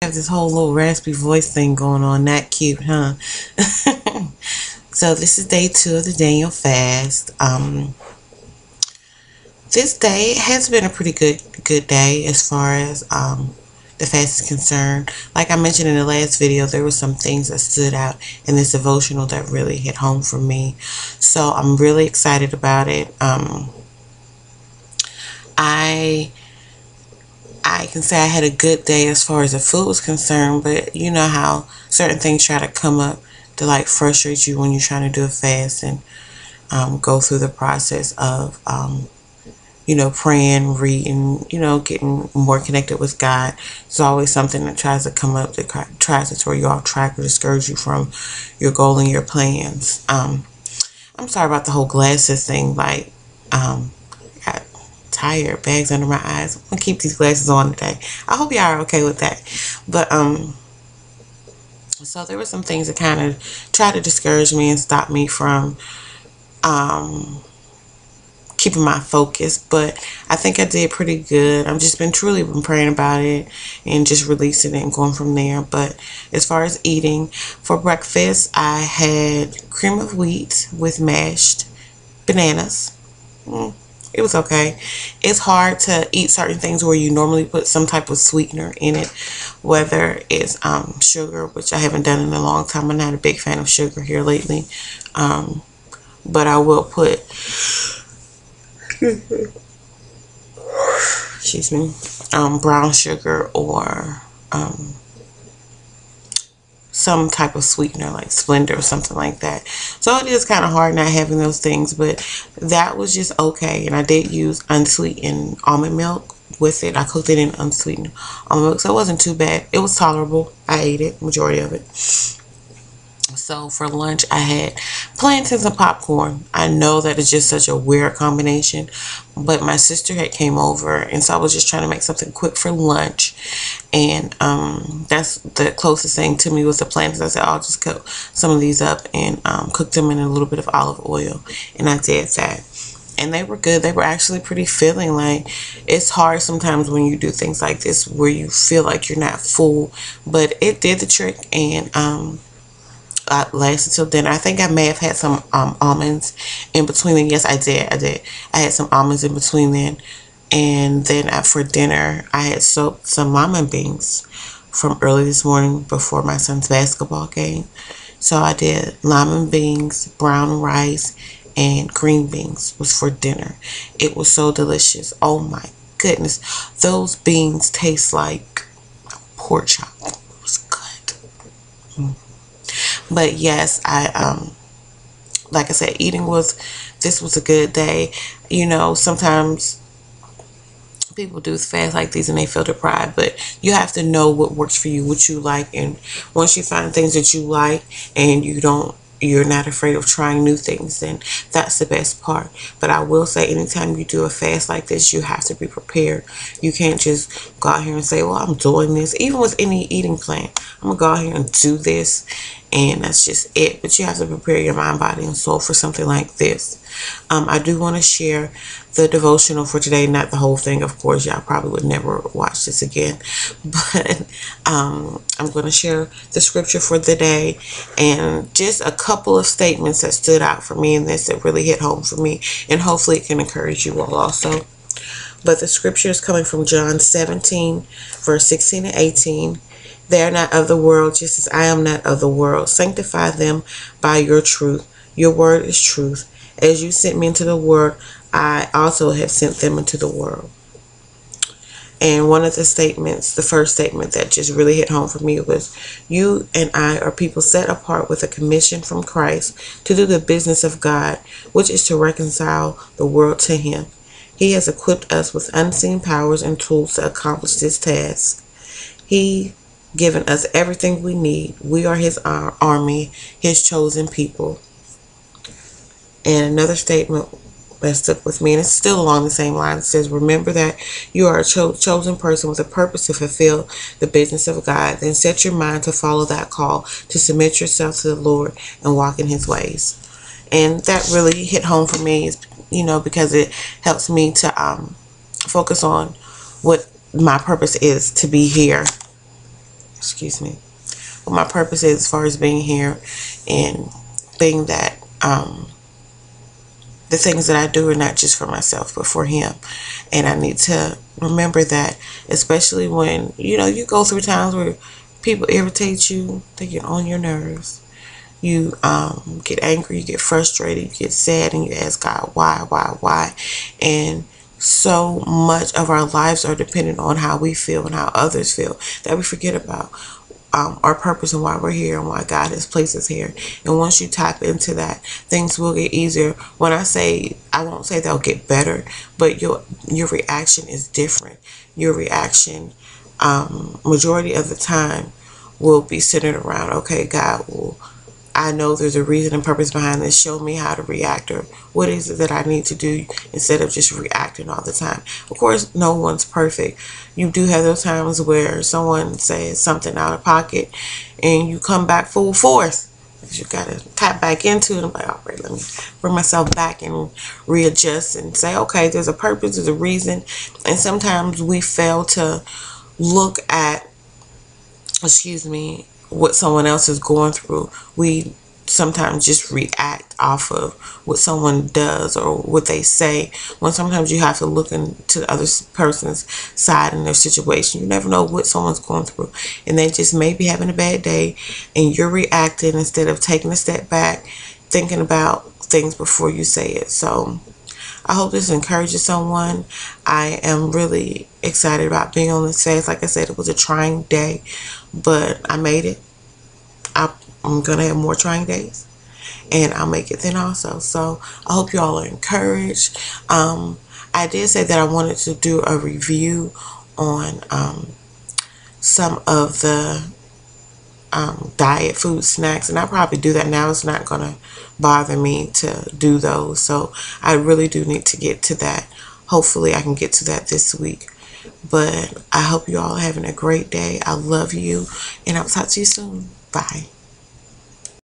Have this whole little raspy voice thing going on. Not cute, huh? So this is day 2 of the Daniel fast. This day has been a pretty good day as far as the fast is concerned. Like I mentioned in the last video, there were some things that stood out in this devotional that really hit home for me. So I'm really excited about it. I I can say I had a good day as far as the food was concerned, but you know how certain things try to come up to like frustrate you when you're trying to do a fast and go through the process of praying, reading, getting more connected with God. There's always something that tries to come up that tries to throw you off track or discourage you from your goal and your plans. I'm sorry about the whole glasses thing. Like, got tired, bags under my eyes. I'm gonna keep these glasses on today. I hope y'all are okay with that. But so there were some things that kind of tried to discourage me and stop me from keeping my focus, but I think I did pretty good. I've just been praying about it and just releasing it and going from there. But as far as eating, for breakfast I had cream of wheat with mashed bananas. It was okay. It's hard to eat certain things where you normally put some type of sweetener in it, whether it's sugar, which I haven't done in a long time. I'm not a big fan of sugar here lately, but I will put excuse me, brown sugar or some type of sweetener like Splenda or something like that. So it is kind of hard not having those things, but that was just okay. And I did use unsweetened almond milk with it. I cooked it in unsweetened almond milk, so it wasn't too bad. It was tolerable. I ate it, majority of it. So for lunch I had plantains and popcorn. I know that is just such a weird combination, but my sister had came over, and so I was just trying to make something quick for lunch, and that's the closest thing to me was the plantains. I said I'll just cut some of these up and cook them in a little bit of olive oil, and I did that. And they were good. They were actually pretty filling. Like, it's hard sometimes when you do things like this where you feel like you're not full, but it did the trick. And lasted till dinner. I think I may have had some almonds in between then. Yes, I did. I had some almonds in between then. And then for dinner, I had soaked some lima beans from early this morning before my son's basketball game. So I did lima beans, brown rice, and green beans was for dinner. It was so delicious. Oh my goodness. Those beans taste like pork chop. It was good. But yes, like I said, this was a good day. Sometimes people do fast like these and they feel deprived, but you have to know what works for you, what you like, and once you find things that you like and you're not afraid of trying new things, then that's the best part. But I will say, anytime you do a fast like this, you have to be prepared. You can't just go out here and say, well, I'm doing this. Even with any eating plan, I'm going to go out here and do this, and that's just it. But you have to prepare your mind, body, and soul for something like this. I do want to share the devotional for today, not the whole thing, of course. Y'all probably would never watch this again, but I'm going to share the scripture for the day and just a couple of statements that stood out for me in this that really hit home for me, and hopefully it can encourage you all also. But the scripture is coming from John 17 verse 16 and 18. They are not of the world, just as I am not of the world. Sanctify them by your truth. Your word is truth. As you sent me into the world, I also have sent them into the world. And one of the statements, the first statement that just really hit home for me was, you and I are people set apart with a commission from Christ to do the business of God, which is to reconcile the world to Him. He has equipped us with unseen powers and tools to accomplish this task. He given us everything we need. We are His army, His chosen people. And another statement that stuck with me, and it's still along the same line. It says, remember that you are a chosen person with a purpose to fulfill the business of God. Then set your mind to follow that call, to submit yourself to the Lord and walk in His ways. And that really hit home for me, because it helps me to focus on what my purpose is, to be here excuse me, what my purpose is as far as being here and being that the things that I do are not just for myself, but for him. And I need to remember that, especially when, you go through times where people irritate you, they get on your nerves. You get angry, you get frustrated, you get sad, and you ask God, why? And so much of our lives are dependent on how we feel and how others feel that we forget about our purpose and why we're here and why God has placed us here. And once you tap into that, things will get easier. When I won't say they'll get better, but your reaction is different. Your reaction, majority of the time, will be centered around, okay, God, well, I know there's a reason and purpose behind this. Show me how to react, or what is it that I need to do, instead of just reacting all the time. Of course, no one's perfect. You do have those times where someone says something out of pocket and you come back full force. You got to tap back into it. I'm like, all right, let me bring myself back and readjust and say, okay, there's a purpose, there's a reason. And sometimes we fail to look at, what someone else is going through. We sometimes just react off of what someone does or what they say, when sometimes you have to look into the other person's side in their situation. You never know what someone's going through, and they just may be having a bad day, and you're reacting instead of taking a step back, thinking about things before you say it. So I hope this encourages someone. I am really excited about being on this fast. Like I said, it was a trying day, but I made it. I'm going to have more trying days, and I'll make it then also. So I hope you all are encouraged. I did say that I wanted to do a review on some of the diet food snacks, and I'll probably do that now. It's not going to bother me to do those, so I really do need to get to that. Hopefully I can get to that this week. But I hope you all are having a great day. I love you, and I'll talk to you soon. Bye.